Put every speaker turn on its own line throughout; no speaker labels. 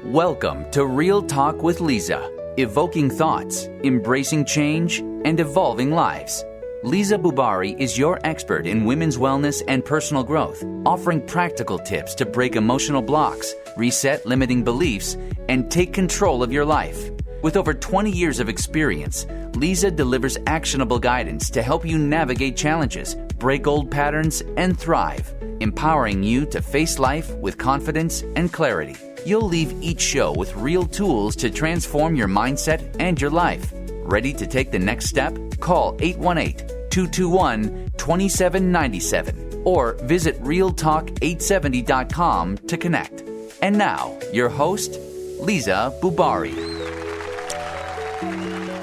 Welcome to Real Talk with Liza, evoking thoughts, embracing change, and evolving lives. Liza Boubari is your expert in women's wellness and personal growth, offering practical tips to break emotional blocks, reset limiting beliefs, and take control of your life. With over 20 years of experience, Liza delivers actionable guidance to help you navigate challenges, break old patterns, and thrive, empowering you to face life with confidence and clarity. You'll leave each show with real tools to transform your mindset and your life. Ready to take the next step? Call 818-221-2797 or visit realtalk870.com to connect. And now, your host, Liza Boubari.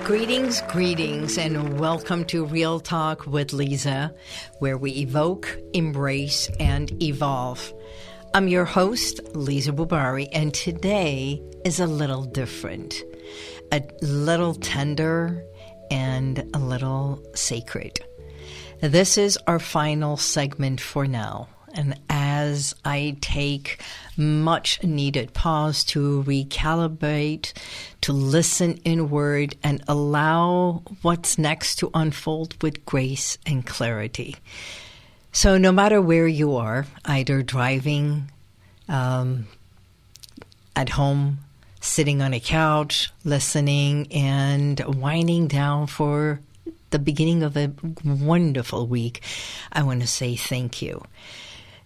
Greetings, and welcome to Real Talk with Liza, where we evoke, embrace, and evolve. I'm your host, Liza Boubari, and today is a little different, a little tender, and a little sacred. This is our final segment for now, and as I take much needed pause to recalibrate, to listen inward, and allow what's next to unfold with grace and clarity. So no matter where you are, either driving, at home, sitting on a couch, listening, and winding down for the beginning of a wonderful week, I want to say thank you.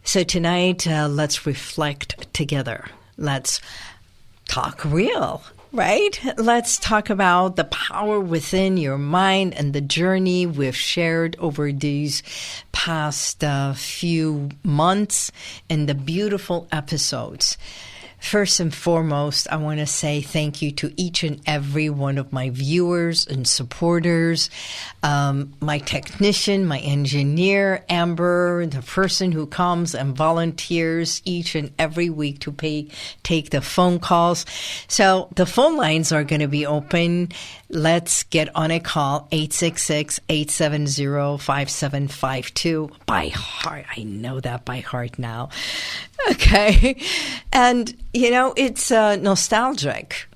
So tonight, let's reflect together. Let's talk real, right? Let's talk about the power within your mind and the journey we've shared over these past few months and the beautiful episodes. First and foremost, I want to say thank you to each and every one of my viewers and supporters, my technician, my engineer, Amber, the person who comes and volunteers each and every week to take the phone calls. So the phone lines are going to be open. Let's get on a call, 866-870-5752. By heart. I know that by heart now. Okay. And, you know, it's nostalgic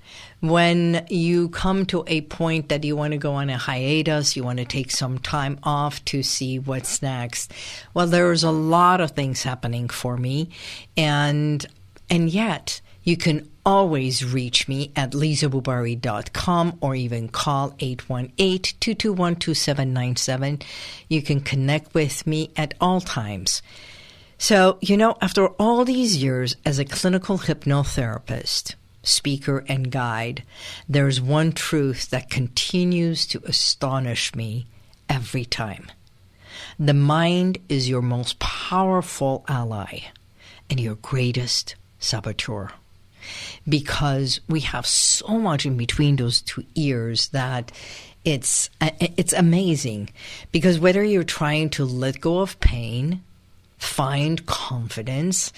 when you come to a point that you want to go on a hiatus, you want to take some time off to see what's next. Well, there's a lot of things happening for me, and yet you can always reach me at lizaboubari.com or even call 818-221-2797. You can connect with me at all times. So, you know, after all these years as a clinical hypnotherapist, speaker, and guide, there's one truth that continues to astonish me every time. The mind is your most powerful ally and your greatest saboteur. Because we have so much in between those two ears that it's amazing. Because whether you're trying to let go of pain, find confidence,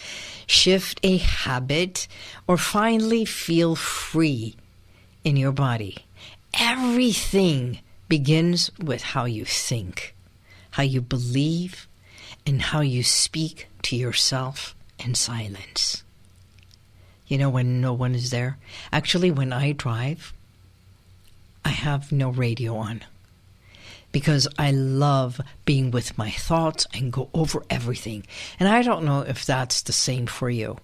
shift a habit, or finally feel free in your body, everything begins with how you think, how you believe, and how you speak to yourself in silence. You know, when no one is there. Actually, when I drive, I have no radio on because I love being with my thoughts and go over everything. And I don't know if that's the same for you.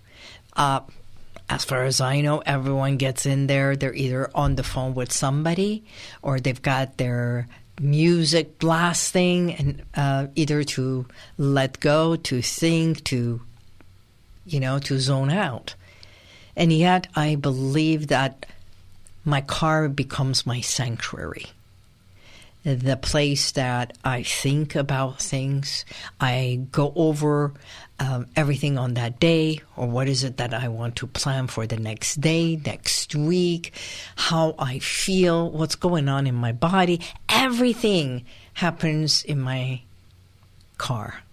As far as I know, everyone gets in there. They're either on the phone with somebody or they've got their music blasting, and either to let go, to think, to zone out. And yet I believe that my car becomes my sanctuary, the place that I think about things. I go over everything on that day, or what is it that I want to plan for the next day, next week, how I feel, what's going on in my body. Everything happens in my car.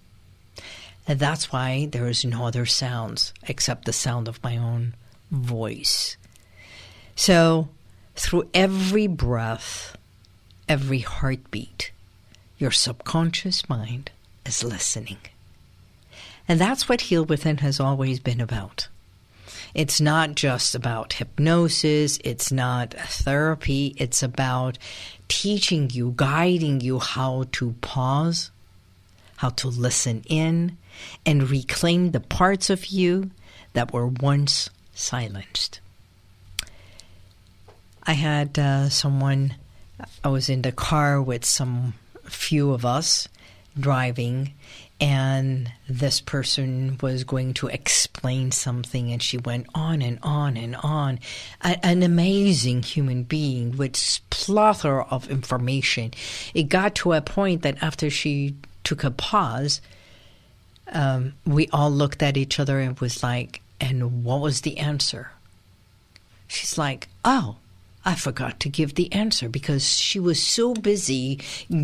And that's why there is no other sounds except the sound of my own voice. So through every breath, every heartbeat, your subconscious mind is listening. And that's what HealWithin has always been about. It's not just about hypnosis. It's not therapy. It's about teaching you, guiding you how to pause, how to listen in, and reclaim the parts of you that were once silenced. I had I was in the car with few of us driving, and this person was going to explain something, and she went on and on and on. An amazing human being with plethora of information. It got to a point that after she took a pause, we all looked at each other and was like, and what was the answer? She's like, oh, I forgot to give the answer, because she was so busy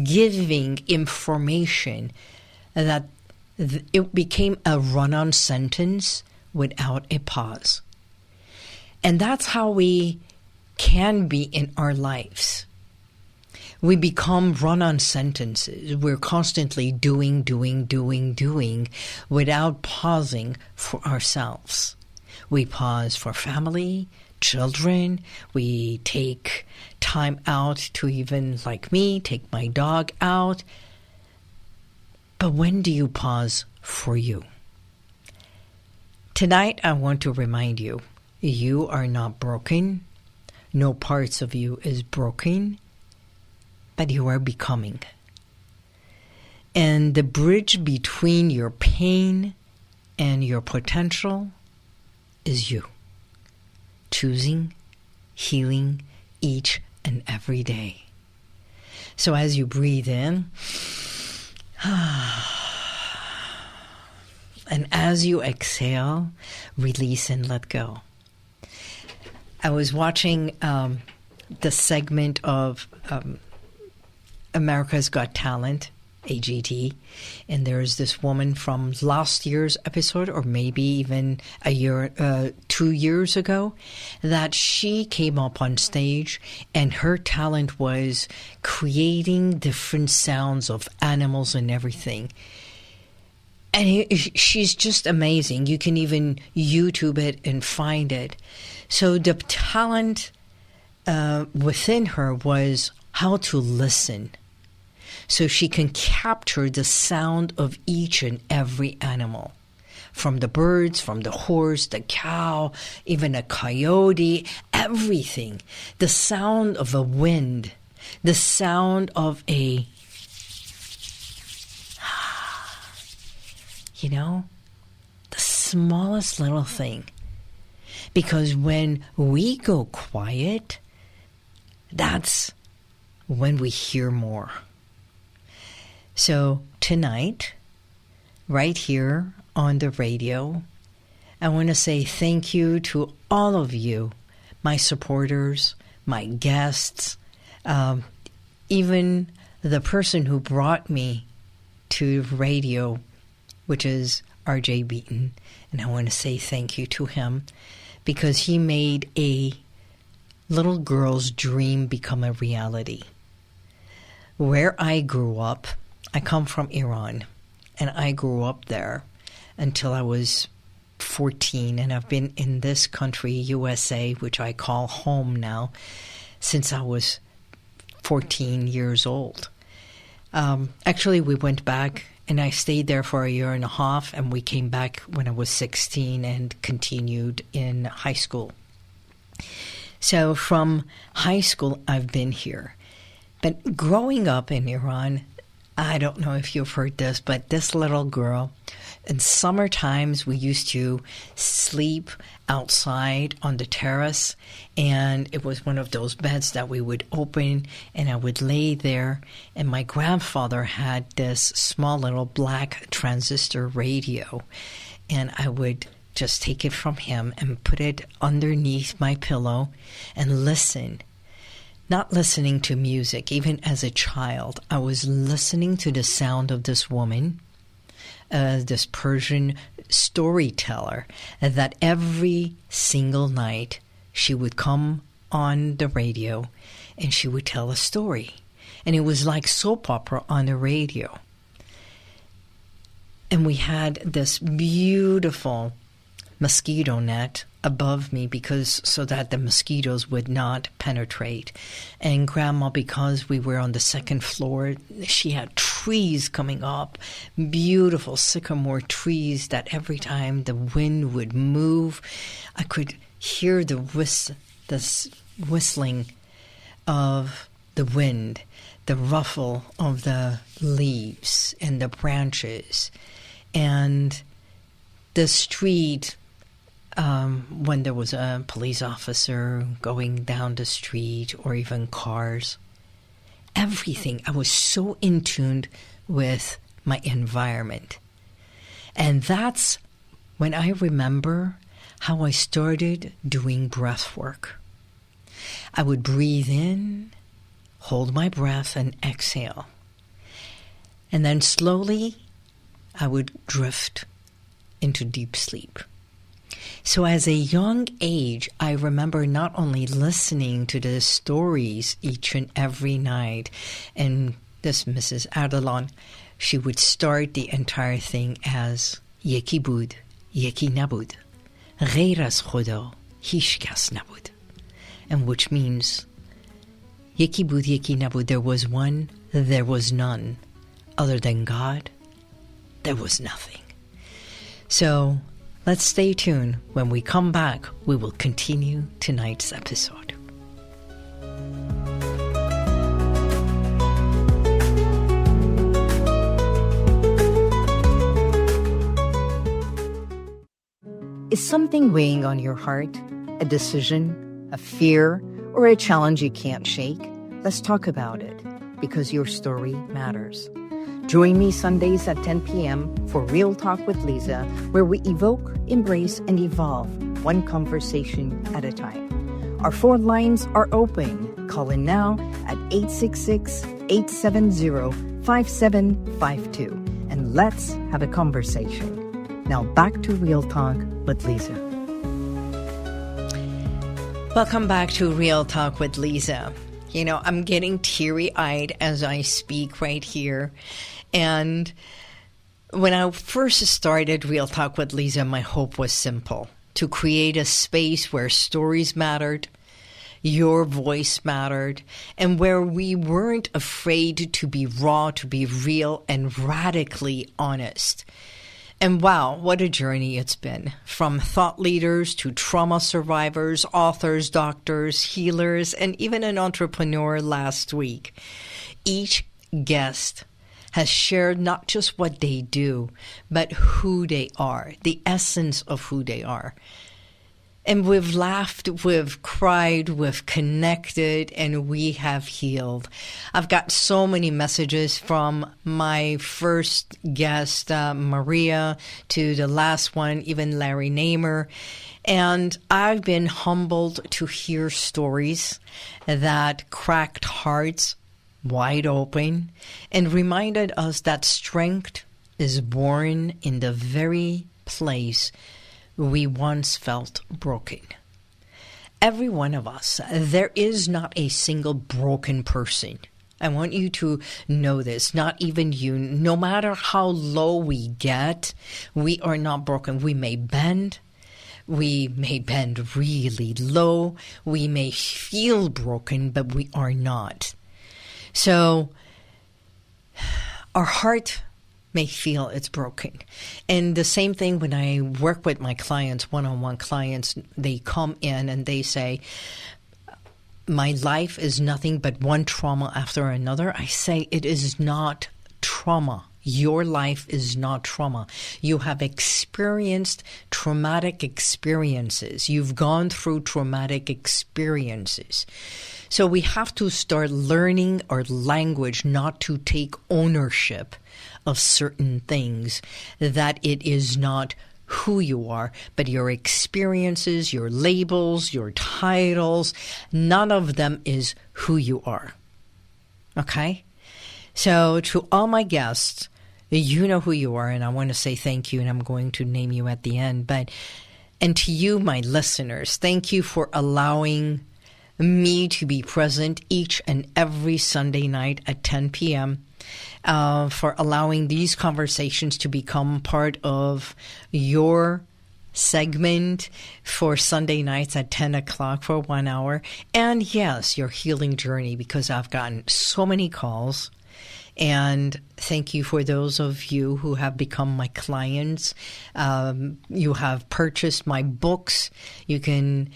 giving information that it became a run-on sentence without a pause. And that's how we can be in our lives. We become run-on sentences. We're constantly doing without pausing for ourselves. We pause for family, children. We take time out to, even like me, take my dog out. But when do you pause for you? Tonight, I want to remind you, you are not broken. No parts of you is broken, but you are becoming. And the bridge between your pain and your potential is you. Choosing, healing each and every day. So as you breathe in, and as you exhale, release and let go. I was watching the segment of America's Got Talent, AGT, and there's this woman from last year's episode, or maybe even 2 years ago, that she came up on stage, and her talent was creating different sounds of animals and everything. And she's just amazing. You can even YouTube it and find it. So the talent within her was how to listen, so she can capture the sound of each and every animal, from the birds, from the horse, the cow, even a coyote, everything. The sound of a wind, the sound of the smallest little thing. Because when we go quiet, that's when we hear more. So tonight, right here on the radio, I want to say thank you to all of you, my supporters, my guests, even the person who brought me to radio, which is RJ Beaton. And I want to say thank you to him, because he made a little girl's dream become a reality. Where I grew up, I come from Iran, and I grew up there until I was 14, and I've been in this country, USA, which I call home now, since I was 14 years old. Actually, we went back, and I stayed there for a year and a half, and we came back when I was 16 and continued in high school. So from high school, I've been here. But growing up in Iran, I don't know if you've heard this, but this little girl, in summer times, we used to sleep outside on the terrace, and it was one of those beds that we would open, and I would lay there, and my grandfather had this small little black transistor radio, and I would just take it from him and put it underneath my pillow and listen. Not listening to music. Even as a child, I was listening to the sound of this woman, this Persian storyteller, that every single night she would come on the radio and she would tell a story. And it was like soap opera on the radio. And we had this beautiful mosquito net above me so that the mosquitoes would not penetrate. And Grandma, because we were on the second floor, she had trees coming up, beautiful sycamore trees that every time the wind would move, I could hear the whistling of the wind, the ruffle of the leaves and the branches, and the street. When there was a police officer going down the street or even cars, everything. I was so in tune with my environment. And that's when I remember how I started doing breath work. I would breathe in, hold my breath, and exhale. And then slowly, I would drift into deep sleep. So as a young age, I remember not only listening to the stories each and every night, and this Mrs. Adelon, she would start the entire thing as Yeki bud, Yeki nabud, Gheir az Khoda, Hish kas nabud, and which means Yeki bud, Yeki nabud, there was one, there was none. Other than God, there was nothing. So let's stay tuned. When we come back, we will continue tonight's episode.
Is something weighing on your heart? A decision, a fear, or a challenge you can't shake? Let's talk about it, because your story matters. Join me Sundays at 10 p.m. for Real Talk with Liza, where we evoke, embrace, and evolve one conversation at a time. Our phone lines are open. Call in now at 866-870-5752, and let's have a conversation. Now back to Real Talk with Liza.
Welcome back to Real Talk with Liza. You know, I'm getting teary-eyed as I speak right here. And when I first started Real Talk with Liza, my hope was simple: to create a space where stories mattered, your voice mattered, and where we weren't afraid to be raw, to be real, and radically honest. And wow, what a journey it's been. From thought leaders to trauma survivors, authors, doctors, healers, and even an entrepreneur last week. Each guest has shared not just what they do, but who they are, the essence of who they are. And we've laughed, we've cried, we've connected, and we have healed. I've got so many messages from my first guest, Maria, to the last one, even Larry Namer. And I've been humbled to hear stories that cracked hearts wide open and reminded us that strength is born in the very place we once felt broken. Every one of us, there is not a single broken person. I want you to know this, not even you. No matter how low we get, we are not broken. We may bend really low. We may feel broken, but we are not. So our heart may feel it's broken. And the same thing when I work with my clients, one-on-one clients, they come in and they say, my life is nothing but one trauma after another. I say it is not trauma. Your life is not trauma. You have experienced traumatic experiences. You've gone through traumatic experiences. So we have to start learning our language not to take ownership of certain things, that it is not who you are, but your experiences, your labels, your titles, none of them is who you are. Okay? So to all my guests, you know who you are, and I want to say thank you, and I'm going to name you at the end. And to you, my listeners, thank you for allowing me to be present each and every Sunday night at 10 p.m., for allowing these conversations to become part of your segment for Sunday nights at 10 o'clock for 1 hour. And yes, your healing journey, because I've gotten so many calls. And thank you for those of you who have become my clients. You have purchased my books. You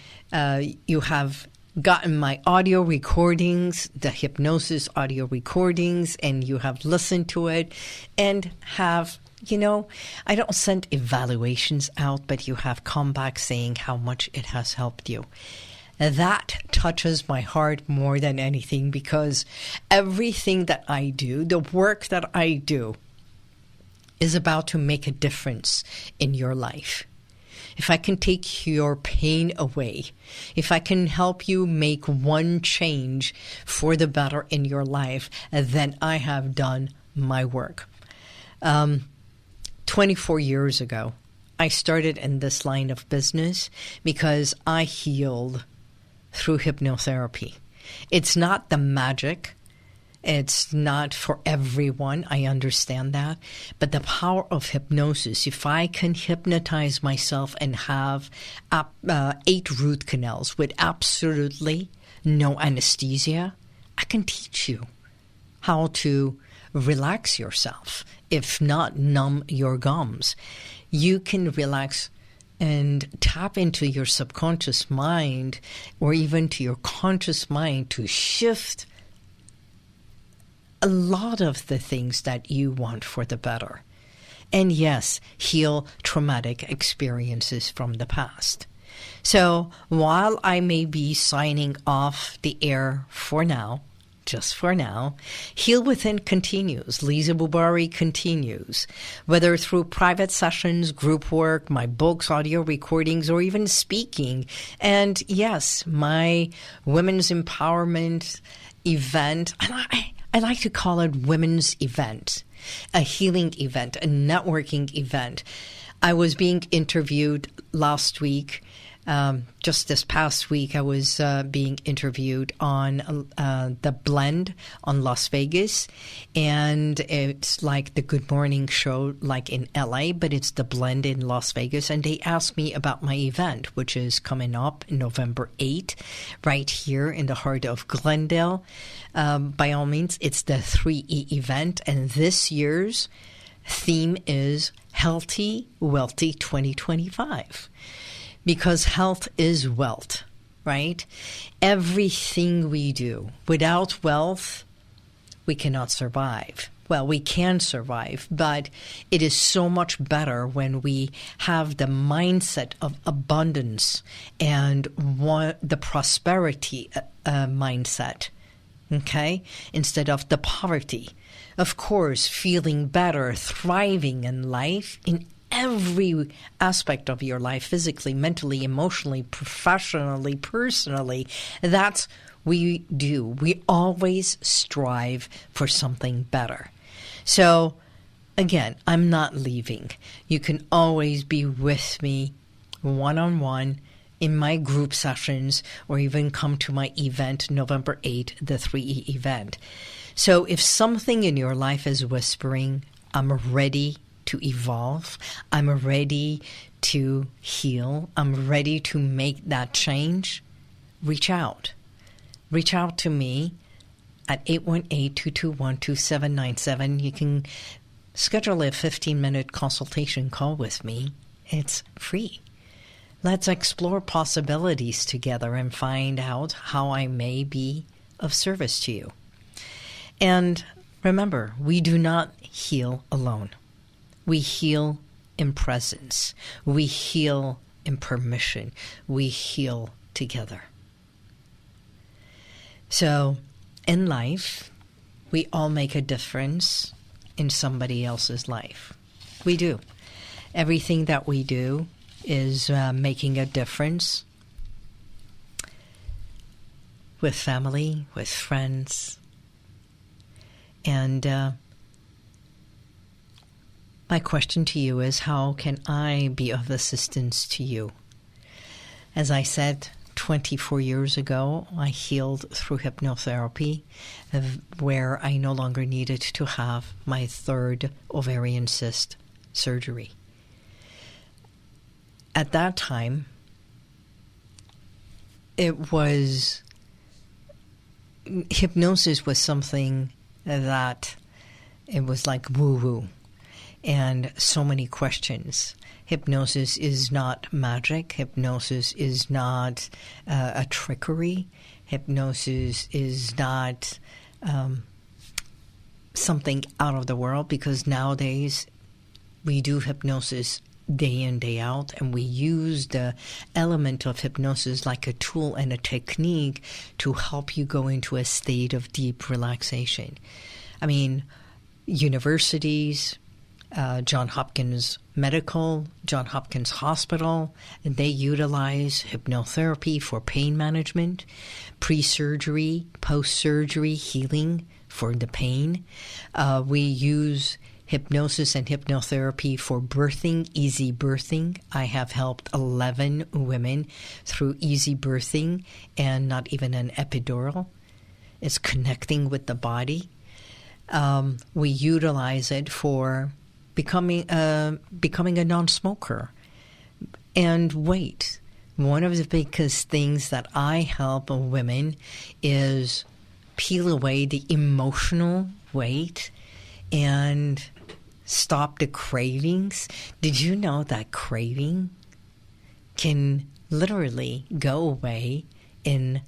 have gotten my audio recordings, the hypnosis audio recordings, and you have listened to it and have, I don't send evaluations out, but you have come back saying how much it has helped you. That touches my heart more than anything, because everything that I do, the work that I do, is about to make a difference in your life. If I can take your pain away, if I can help you make one change for the better in your life, then I have done my work. 24 years ago, I started in this line of business because I healed through hypnotherapy. It's not the magic. It's not for everyone. I understand that. But the power of hypnosis, if I can hypnotize myself and have 8 root canals with absolutely no anesthesia, I can teach you how to relax yourself, if not numb your gums. You can relax and tap into your subconscious mind or even to your conscious mind to shift a lot of the things that you want for the better. And yes, heal traumatic experiences from the past. So while I may be signing off the air for now, just for now, HealWithin continues. Liza Boubari continues, whether through private sessions, group work, my books, audio recordings, or even speaking. And yes, my women's empowerment event, and I like to call it women's event, a healing event, a networking event. I was being interviewed last week. Just this past week, I was being interviewed on the Blend on Las Vegas. And it's like the Good Morning Show, like in LA, but it's the Blend in Las Vegas. And they asked me about my event, which is coming up November 8th, right here in the heart of Glendale. By all means, it's the 3E event. And this year's theme is Healthy, Wealthy 2025. Because health is wealth, right? Everything we do, without wealth, we cannot survive. Well, we can survive, but it is so much better when we have the mindset of abundance and the prosperity mindset, okay? Instead of the poverty. Of course, feeling better, thriving in life in every aspect of your life, physically, mentally, emotionally, professionally, personally. That's what we do. We always strive for something better. So, again, I'm not leaving. You can always be with me one-on-one in my group sessions, or even come to my event, November 8th, the 3E event. So if something in your life is whispering, I'm ready to evolve, I'm ready to heal, I'm ready to make that change, reach out. Reach out to me at 818-221-2797. You can schedule a 15-minute consultation call with me. It's free. Let's explore possibilities together and find out how I may be of service to you. And remember, we do not heal alone. We heal in presence. We heal in permission. We heal together. So, in life, we all make a difference in somebody else's life. We do. Everything that we do is making a difference with family, with friends. And my question to you is, how can I be of assistance to you? As I said, 24 years ago, I healed through hypnotherapy, where I no longer needed to have my 3rd ovarian cyst surgery. at that time, hypnosis was something that it was like woo-woo and so many questions. Hypnosis is not magic. Hypnosis is not a trickery. Hypnosis is not something out of the world, because nowadays we do hypnosis day in, day out, and we use the element of hypnosis like a tool and a technique to help you go into a state of deep relaxation. I mean, universities, Johns Hopkins Medical, Johns Hopkins Hospital, they utilize hypnotherapy for pain management, pre-surgery, post-surgery healing for the pain. We use hypnosis and hypnotherapy for birthing, easy birthing. I have helped 11 women through easy birthing and not even an epidural. It's connecting with the body. We utilize it for becoming a non-smoker. And wait, one of the biggest things that I help women is peel away the emotional weight and stop the cravings. Did you know that craving can literally go away in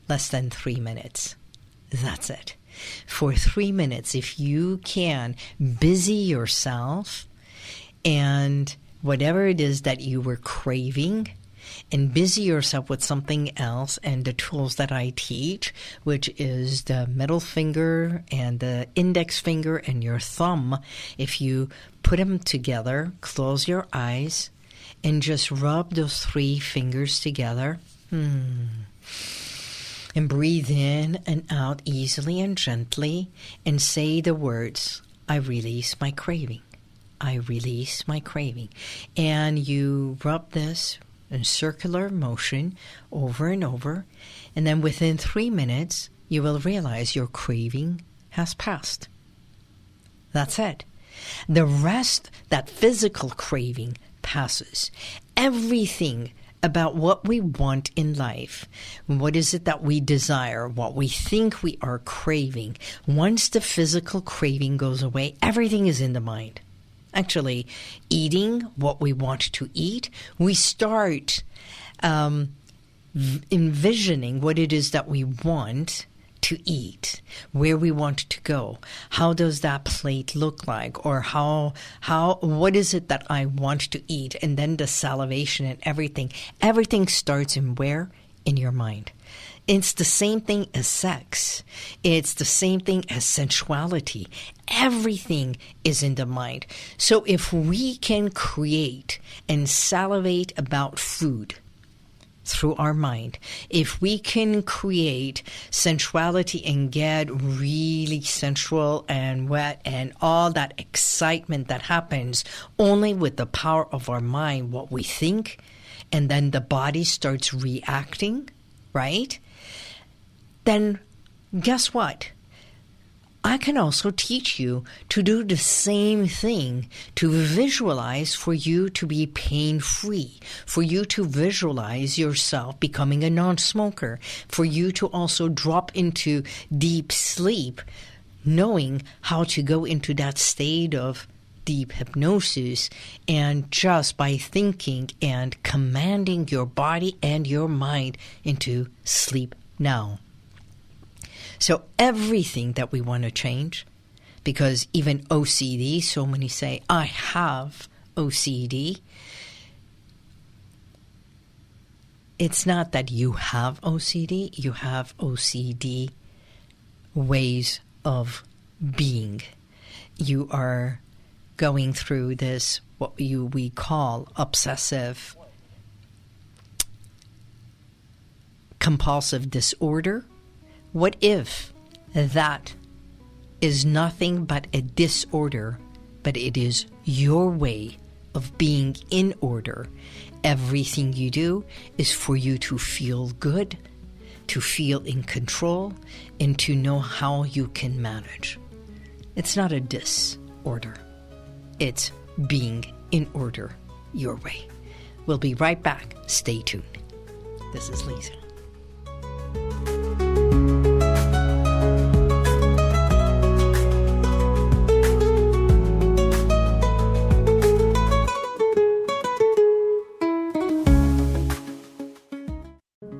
less than 3 minutes? That's it. For 3 minutes, if you can busy yourself and whatever it is that you were craving, and busy yourself with something else, and the tools that I teach, which is the middle finger and the index finger and your thumb. If you put them together, close your eyes, and just rub those 3 fingers together. And breathe in and out easily and gently, and say the words, I release my craving. I release my craving. And you rub this in circular motion over and over, and then within 3 minutes, you will realize your craving has passed. That's it. The rest, that physical craving, passes. Everything about what we want in life, what is it that we desire, what we think we are craving, once the physical craving goes away, everything is in the mind. Actually, eating what we want to eat, we start envisioning what it is that we want to eat, where we want to go. How does that plate look like? Or what is it that I want to eat? And then the salivation and everything. Everything starts in where? In your mind. It's the same thing as sex. It's the same thing as sensuality. Everything is in the mind. So if we can create and salivate about food through our mind, if we can create sensuality and get really sensual and wet and all that excitement that happens only with the power of our mind, what we think, and then the body starts reacting, right? Then guess what? I can also teach you to do the same thing, to visualize for you to be pain-free, for you to visualize yourself becoming a non-smoker, for you to also drop into deep sleep, knowing how to go into that state of deep hypnosis, and just by thinking and commanding your body and your mind into sleep now. So everything that we want to change, because even OCD, so many say, I have OCD. It's not that you have OCD, you have OCD ways of being. You are going through this, what we call obsessive compulsive disorder. What if that is nothing but a disorder, but it is your way of being in order? Everything you do is for you to feel good, to feel in control, and to know how you can manage. It's not a disorder. It's being in order your way. We'll be right back. Stay tuned. This is Liza.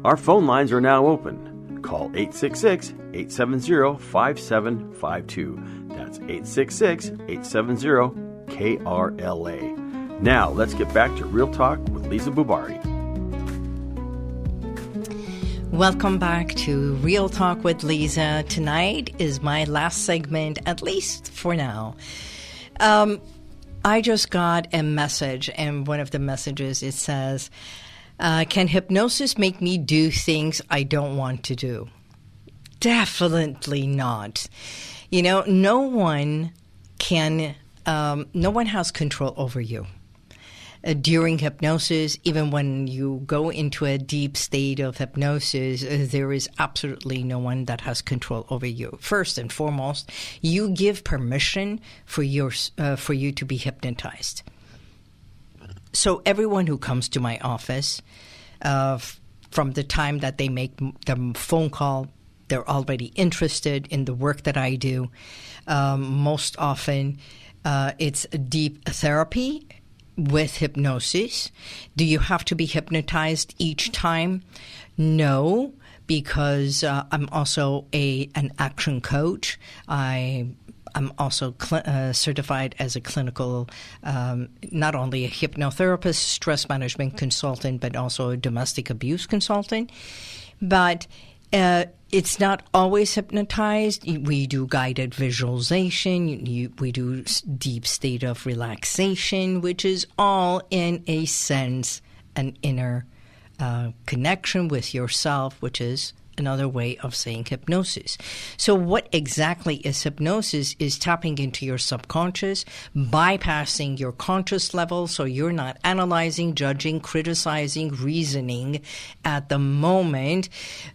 Our phone lines are now open. Call 866-870-5752. That's 866-870-KRLA. Now, let's get back to Real Talk with Liza Boubari.
Welcome back to Real Talk with Liza. Tonight is my last segment, at least for now. I just got a message, and one of the messages, it says, can hypnosis make me do things I don't want to do? Definitely not. You know, no one has control over you. During hypnosis, even when you go into a deep state of hypnosis, there is absolutely no one that has control over you. First and foremost, you give permission for you to be hypnotized. So everyone who comes to my office, from the time that they make the phone call, they're already interested in the work that I do. Most often, it's deep therapy with hypnosis. Do you have to be hypnotized each time? No, because I'm also an action coach. I'm also certified as a clinical, not only a hypnotherapist, stress management consultant, but also a domestic abuse consultant. But it's not always hypnotized. We do guided visualization. We do deep state of relaxation, which is all, in a sense, an inner connection with yourself, which is another way of saying hypnosis. So what exactly is hypnosis? Is tapping into your subconscious, bypassing your conscious level, so you're not analyzing, judging, criticizing, reasoning at the moment,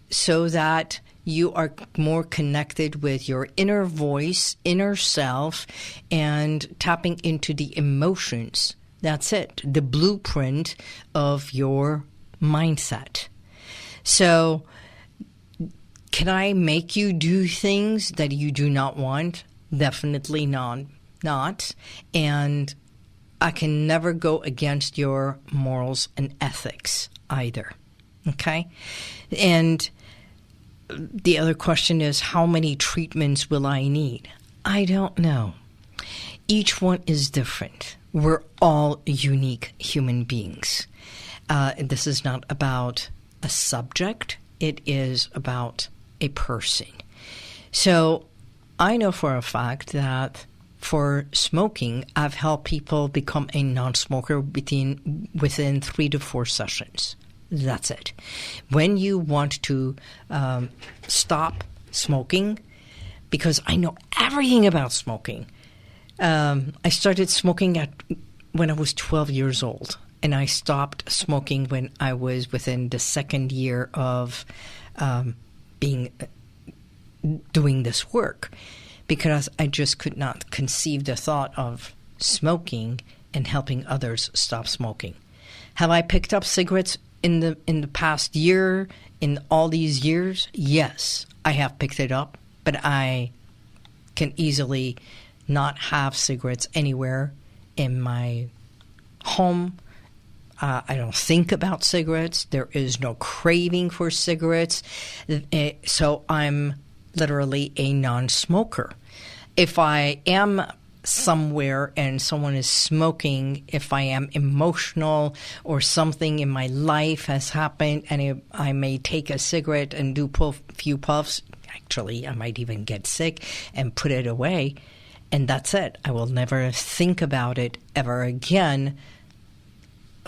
so that you are more connected with your inner voice, inner self, and tapping into the emotions. That's it, the blueprint of your mindset. So can I make you do things that you do not want? Definitely not. And I can never go against your morals and ethics either. Okay? And the other question is, how many treatments will I need? I don't know. Each one is different. We're all unique human beings. This is not about a subject. It is about a person. So I know for a fact that for smoking, I've helped people become a non-smoker within 3 to 4 sessions. That's it. When you want to stop smoking, because I know everything about smoking. I started smoking when I was 12 years old, and I stopped smoking when I was within the second year of doing this work, because I just could not conceive the thought of smoking and helping others stop smoking. Have I picked up cigarettes in the past year, in all these years? Yes, I have picked it up, but I can easily not have cigarettes anywhere in my home. I don't think about cigarettes. There is no craving for cigarettes. So I'm literally a non-smoker. If I am somewhere and someone is smoking, if I am emotional or something in my life has happened and I may take a cigarette and do a few puffs, actually I might even get sick and put it away, and that's it. I will never think about it ever again.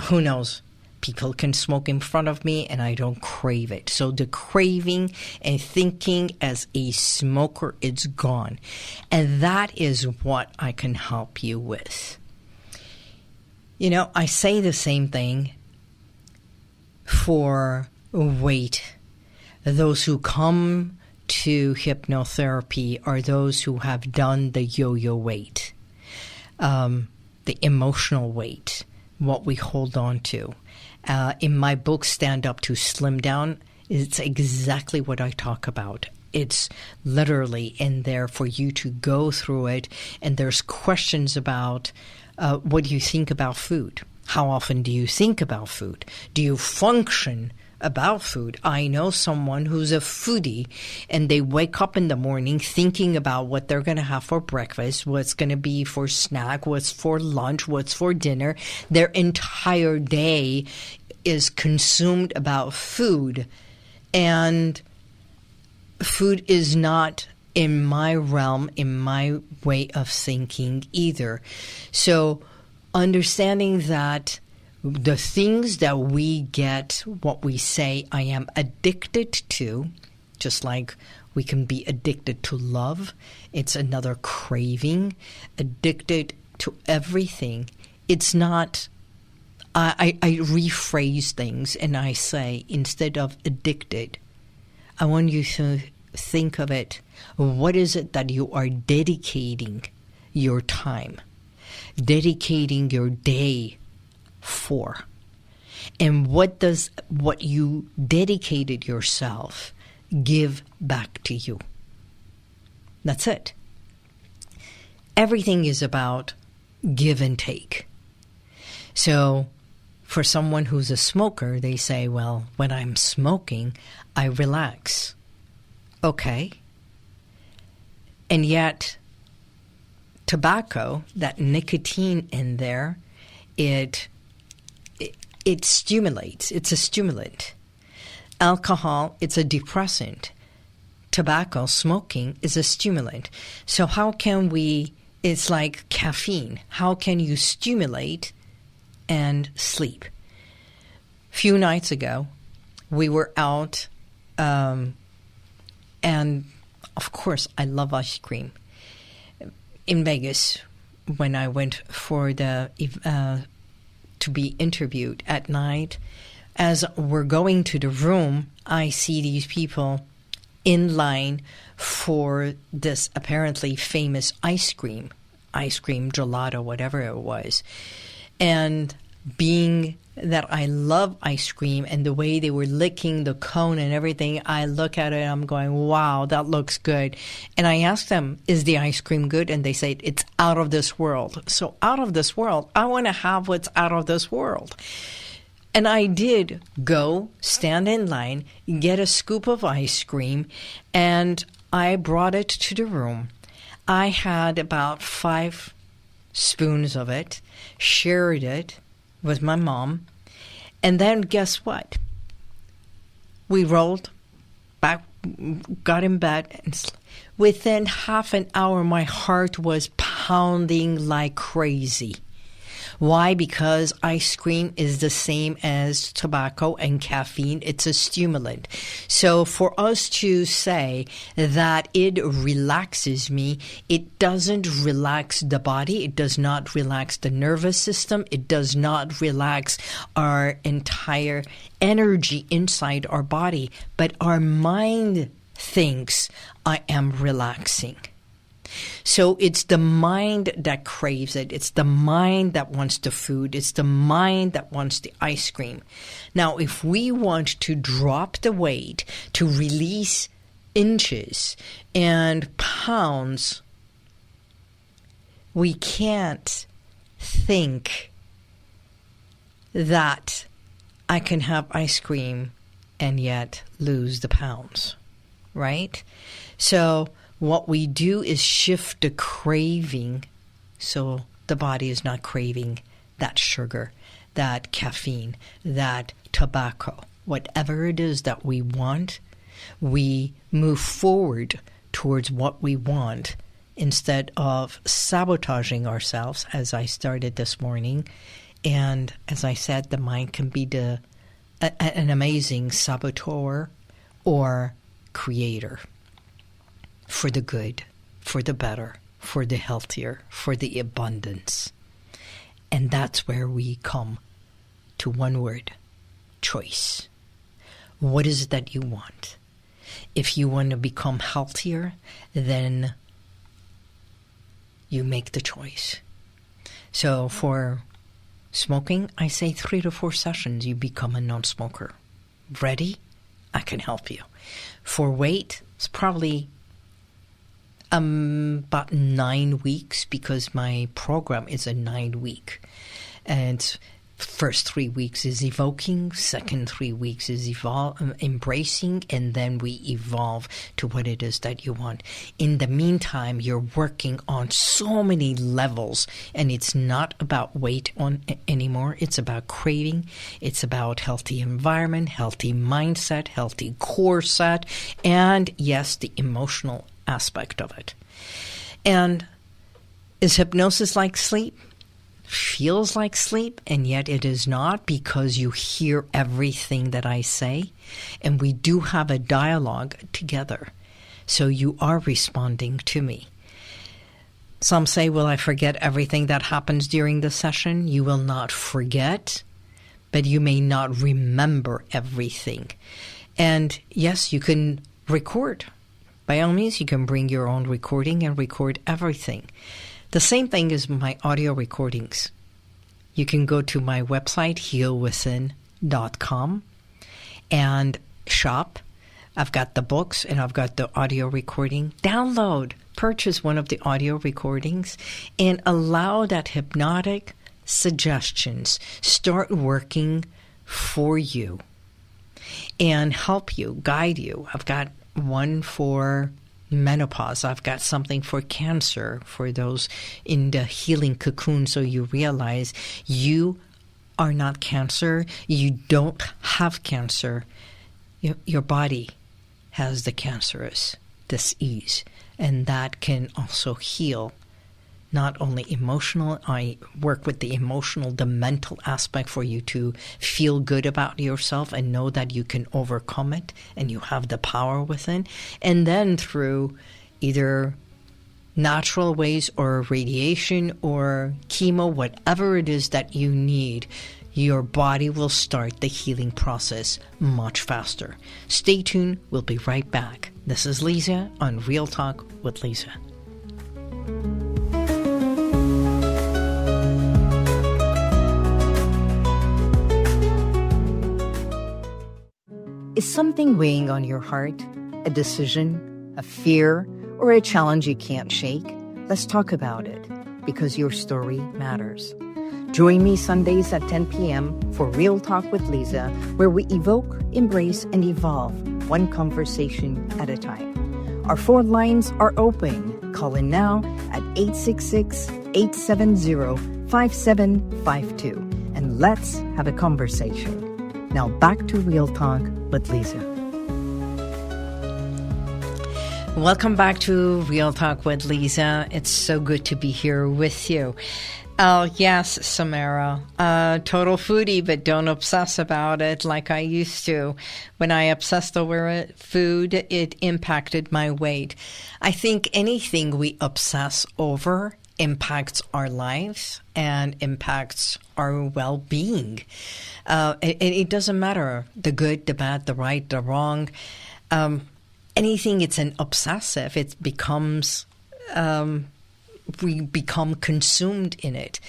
Who knows? People can smoke in front of me and I don't crave it. So the craving and thinking as a smoker, it's gone. And that is what I can help you with. You know, I say the same thing for weight. Those who come to hypnotherapy are those who have done the yo-yo weight, the emotional weight, what we hold on to. In my book, Stand Up to Slim Down, it's exactly what I talk about. It's literally in there for you to go through it. And there's questions about what do you think about food? How often do you think about food? Do you function about food? I know someone who's a foodie, and they wake up in the morning thinking about what they're going to have for breakfast, what's going to be for snack, what's for lunch, what's for dinner. Their entire day is consumed about food. And food is not in my realm, in my way of thinking either. So understanding that the things that we get, what we say, I am addicted to, just like we can be addicted to love. It's another craving, addicted to everything. It's not, I rephrase things and I say, instead of addicted, I want you to think of it. What is it that you are dedicating your time, dedicating your day for? And what does what you dedicated yourself give back to you? That's it. Everything is about give and take. So for someone who's a smoker, they say, well, when I'm smoking, I relax. Okay. And yet, tobacco, that nicotine in there, it stimulates. It's a stimulant. Alcohol, it's a depressant. Tobacco, smoking, is a stimulant. So how can we, it's like caffeine. How can you stimulate and sleep? Few nights ago, we were out, and of course, I love ice cream. In Vegas, when I went for the to be interviewed at night, as we're going to the room, I see these people in line for this apparently famous ice cream gelato, whatever it was. And being that I love ice cream and the way they were licking the cone and everything, I look at it and I'm going, wow, that looks good. And I asked them, is the ice cream good? And they said, it's out of this world. So out of this world, I want to have what's out of this world. And I did go stand in line, get a scoop of ice cream, and I brought it to the room. I had about 5 spoons of it, shared it with my mom, and then guess what? We rolled back, got in bed, and within half an hour, my heart was pounding like crazy. Why? Because ice cream is the same as tobacco and caffeine. It's a stimulant. So for us to say that it relaxes me, it doesn't relax the body. It does not relax the nervous system. It does not relax our entire energy inside our body. But our mind thinks, I am relaxing. So it's the mind that craves it. It's the mind that wants the food. It's the mind that wants the ice cream. Now, if we want to drop the weight, to release inches and pounds, we can't think that I can have ice cream and yet lose the pounds, right? So what we do is shift the craving so the body is not craving that sugar, that caffeine, that tobacco. Whatever it is that we want, we move forward towards what we want instead of sabotaging ourselves, as I started this morning. And as I said, the mind can be an amazing saboteur or creator. For the good, for the better, for the healthier, for the abundance. And that's where we come to one word, choice. What is it that you want? If you want to become healthier, then you make the choice. So for Smoking, I say 3 to 4 sessions, you become a non-smoker. Ready? I can help you. For weight, it's probably about 9 weeks, because my program is a 9-week. And first 3 weeks is evoking, second 3 weeks is embracing, and then we evolve to what it is that you want. In the meantime, you're working on so many levels, and it's not about weight anymore. It's about craving. It's about healthy environment, healthy mindset, healthy core set, and yes, the emotional aspect of it. And is hypnosis like sleep? Feels like sleep, and yet it is not, because you hear everything that I say, and we do have a dialogue together. So you are responding to me. Some say, will I forget everything that happens during the session? You will not forget, but you may not remember everything. And yes, you can record. By all means, you can bring your own recording and record everything. The same thing is my audio recordings. You can go to my website, HealWithin.com, and shop. I've got the books and I've got the audio recording. Download, purchase one of the audio recordings, and allow that hypnotic suggestions start working for you and help you, guide you. I've got one for menopause. I've got something for cancer, for those in the healing cocoon, so you realize you are not cancer. You don't have cancer. Your body has the cancerous disease, and that can also heal. Not only emotional, I work with the emotional, the mental aspect for you to feel good about yourself and know that you can overcome it and you have the power within. And then through either natural ways or radiation or chemo, whatever it is that you need, your body will start the healing process much faster. Stay tuned. We'll be right back. This is Liza on Real Talk with Liza.
Is something weighing on your heart? A decision, a fear, or a challenge you can't shake? Let's talk about it, because your story matters. Join me Sundays at 10 p.m. for Real Talk with Liza, where we evoke, embrace, and evolve one conversation at a time. Our phone lines are open. Call in now at 866-870-5752, and let's have a conversation. Now back to Real Talk with Liza.
Welcome back to Real Talk with Liza. It's so good to be here with you. Oh, yes, Samara. Total foodie, but don't obsess about it like I used to. When I obsessed over food, it impacted my weight. I think anything we obsess over impacts our lives and impacts our well-being. It doesn't matter, the good, the bad, the right, the wrong. Anything it's an obsessive, it becomes, we become consumed in it.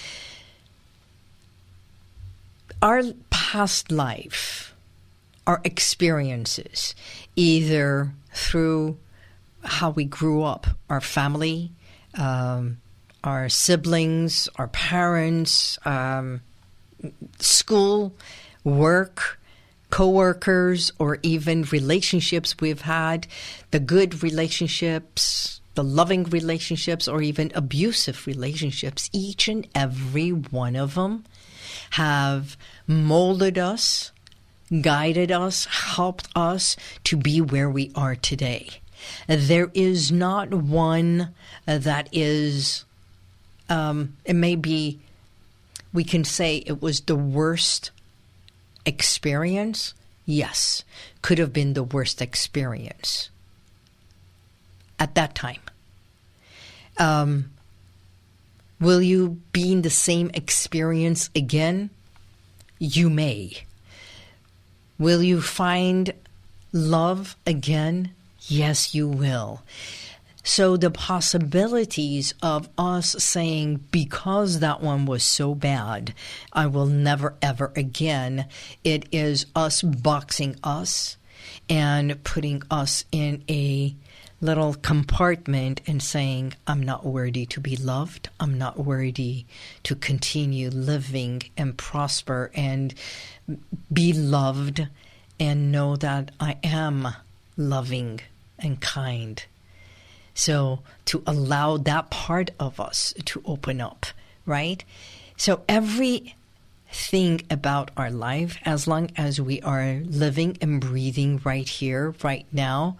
Our past life, our experiences, either through how we grew up, our family, our siblings, our parents, school, work, co-workers, or even relationships we've had, the good relationships, the loving relationships, or even abusive relationships, each and every one of them have molded us, guided us, helped us to be where we are today. There is not one that is, it may be, we can say it was the worst experience. Yes, could have been the worst experience at that time. Will you be in the same experience again? You may. Will you find love again? Yes, you will. So the possibilities of us saying, because that one was so bad, I will never, ever again, it is us boxing us and putting us in a little compartment and saying, I'm not worthy to be loved. I'm not worthy to continue living and prosper and be loved and know that I am loving and kind. So to allow that part of us to open up, right? So everything about our life, as long as we are living and breathing right here, right now,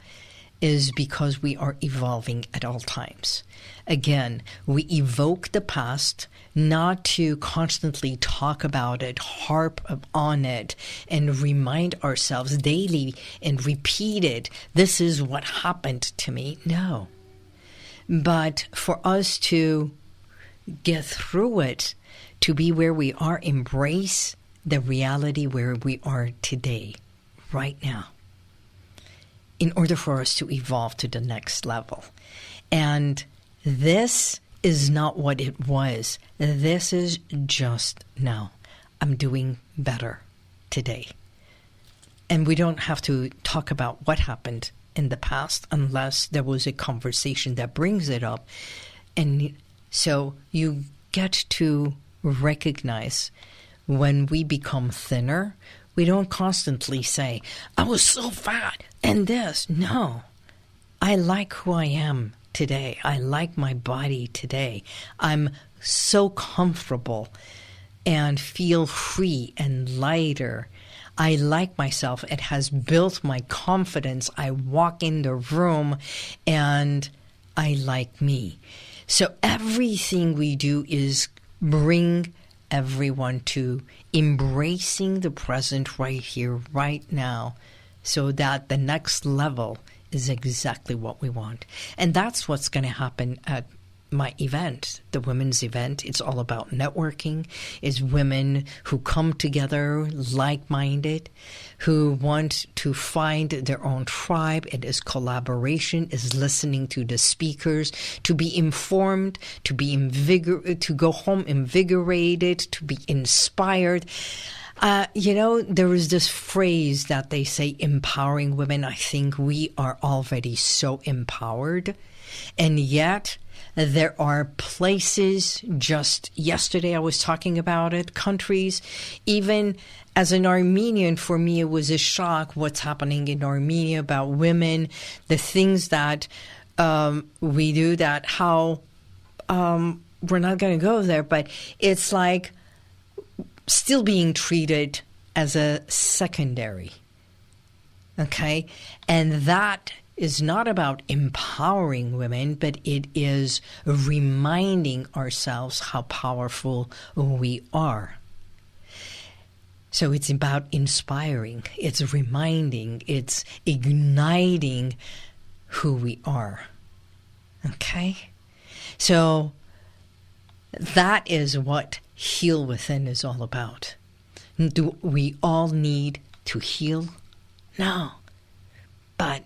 is because we are evolving at all times. Again, we evoke the past not to constantly talk about it, harp on it, and remind ourselves daily and repeat it. This is what happened to me. No. But for us to get through it, to be where we are, embrace the reality where we are today, right now, in order for us to evolve to the next level. And this is not what it was. This is just now. I'm doing better today. And we don't have to talk about what happened in the past unless there was a conversation that brings it up. And so you get to recognize when we become thinner, we don't constantly say, I was so fat and this. No, I like who I am today. I like my body today. I'm so comfortable and feel free and lighter. I like myself. It has built my confidence. I walk in the room and I like me. So everything we do is bring everyone to embracing the present right here, right now, so that the next level is exactly what we want. And that's what's going to happen at my event, the women's event. It's all about networking. It's women who come together, like-minded, who want to find their own tribe. It is collaboration, is listening to the speakers, to be informed, to be to go home invigorated, to be inspired. There is this phrase that they say, empowering women. I think we are already so empowered. And yet there are places, just yesterday I was talking about it, countries, even as an Armenian, for me it was a shock what's happening in Armenia about women, the things that we do, that how we're not going to go there, but it's like still being treated as a secondary, okay? And that is not about empowering women, but it is reminding ourselves how powerful we are. So it's about inspiring, it's reminding, it's igniting who we are. Okay? So that is what Heal Within is all about. Do we all need to heal? No. But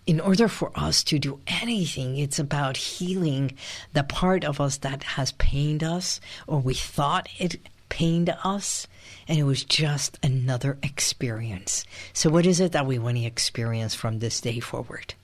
in order for us to do anything, it's about healing the part of us that has pained us, or we thought it pained us, and it was just another experience. So what is it that we want to experience from this day forward?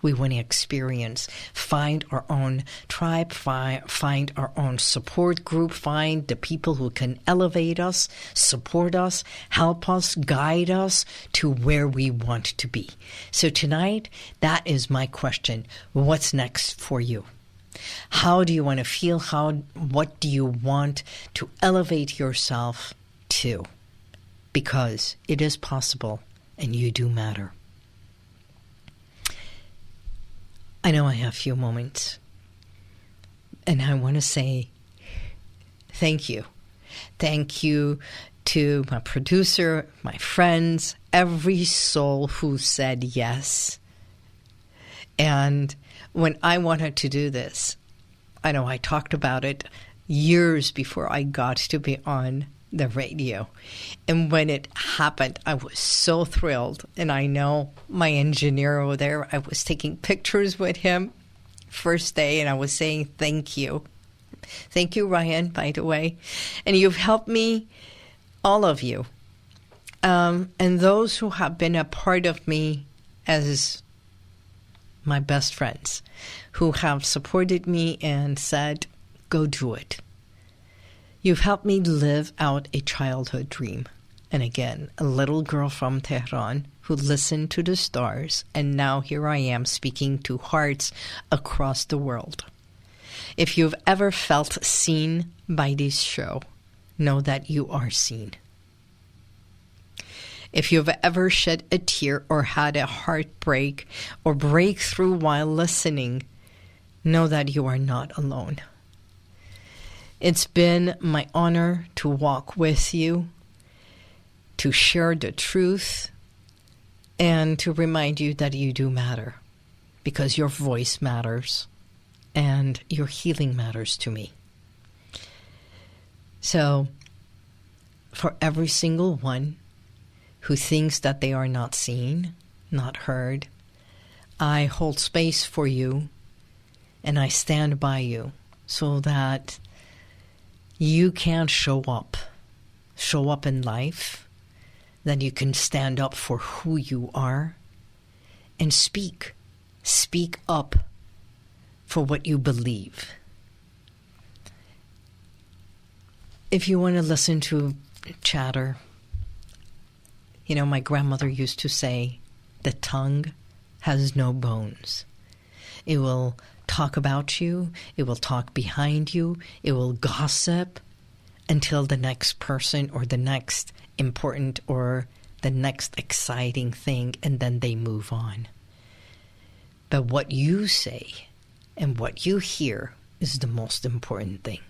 We want to experience, find our own tribe, find our own support group, find the people who can elevate us, support us, help us, guide us to where we want to be. So tonight, that is my question. What's next for you? How do you want to feel? What do you want to elevate yourself to? Because it is possible and you do matter. I know I have a few moments, and I want to say thank you. Thank you to my producer, my friends, every soul who said yes. And when I wanted to do this, I know I talked about it years before I got to be on the radio. And when it happened, I was so thrilled. And I know my engineer over there, I was taking pictures with him. first day, and I was saying thank you. Thank you, Ryan, by the way. And you've helped me, all of you, and those who have been a part of me as my best friends, who have supported me and said, go do it. You've helped me live out a childhood dream. And again, a little girl from Tehran who listened to the stars, and now here I am speaking to hearts across the world. If you've ever felt seen by this show, know that you are seen. If you've ever shed a tear or had a heartbreak or breakthrough while listening, know that you are not alone. It's been my honor to walk with you, to share the truth, and to remind you that you do matter, because your voice matters and your healing matters to me. So, for every single one who thinks that they are not seen, not heard, I hold space for you and I stand by you so that you can show up in life, that you can stand up for who you are and speak up for what you believe. If you want to listen to chatter, you know, my grandmother used to say, the tongue has no bones. It will talk about you. It will talk behind you. It will gossip until the next person or the next important or the next exciting thing, and then they move on. But what you say and what you hear is the most important thing.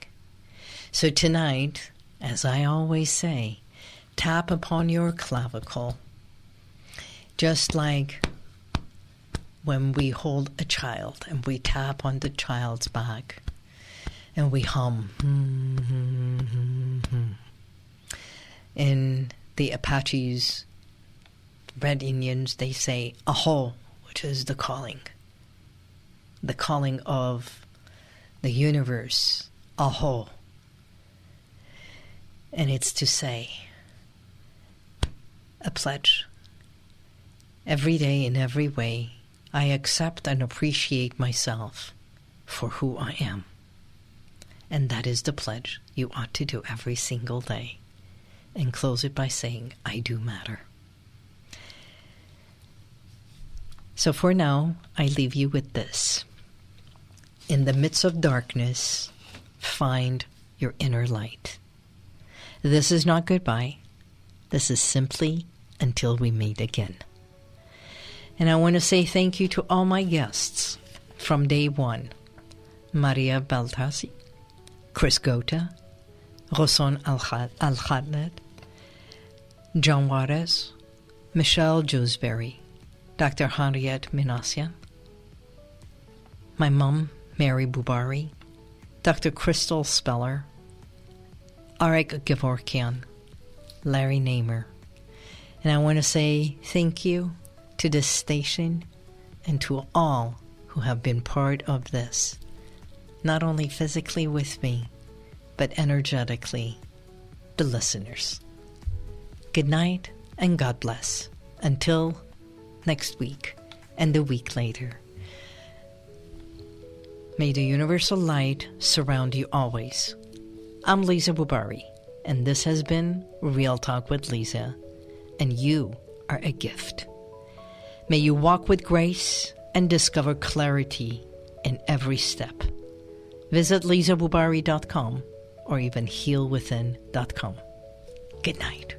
So tonight, as I always say, tap upon your clavicle, just like when we hold a child and we tap on the child's back and we hum. In the Apaches, Red Indians, they say aho, which is the calling of the universe, aho. And it's to say a pledge. Every day, in every way, I accept and appreciate myself for who I am. And that is the pledge you ought to do every single day. And close it by saying, I do matter. So for now, I leave you with this. In the midst of darkness, find your inner light. This is not goodbye. This is simply until we meet again. And I want to say thank you to all my guests from day one. Maria Baltazzi, Chris Gota, Ghosson Alkhaled, John Juarez, Michelle Jewsbury, Dr. Hanriet Minasian, my mom, Mary Boubari, Dr. Cristal Speller, Arick Gevorkian, Larry Namer. And I want to say thank you to this station and to all who have been part of this, not only physically with me, but energetically, the listeners. Good night and God bless. Until next week and the week later. May the universal light surround you always. I'm Liza Boubari, and this has been Real Talk with Liza, and you are a gift. May you walk with grace and discover clarity in every step. Visit lizaboubari.com or even HealWithin.com. Good night.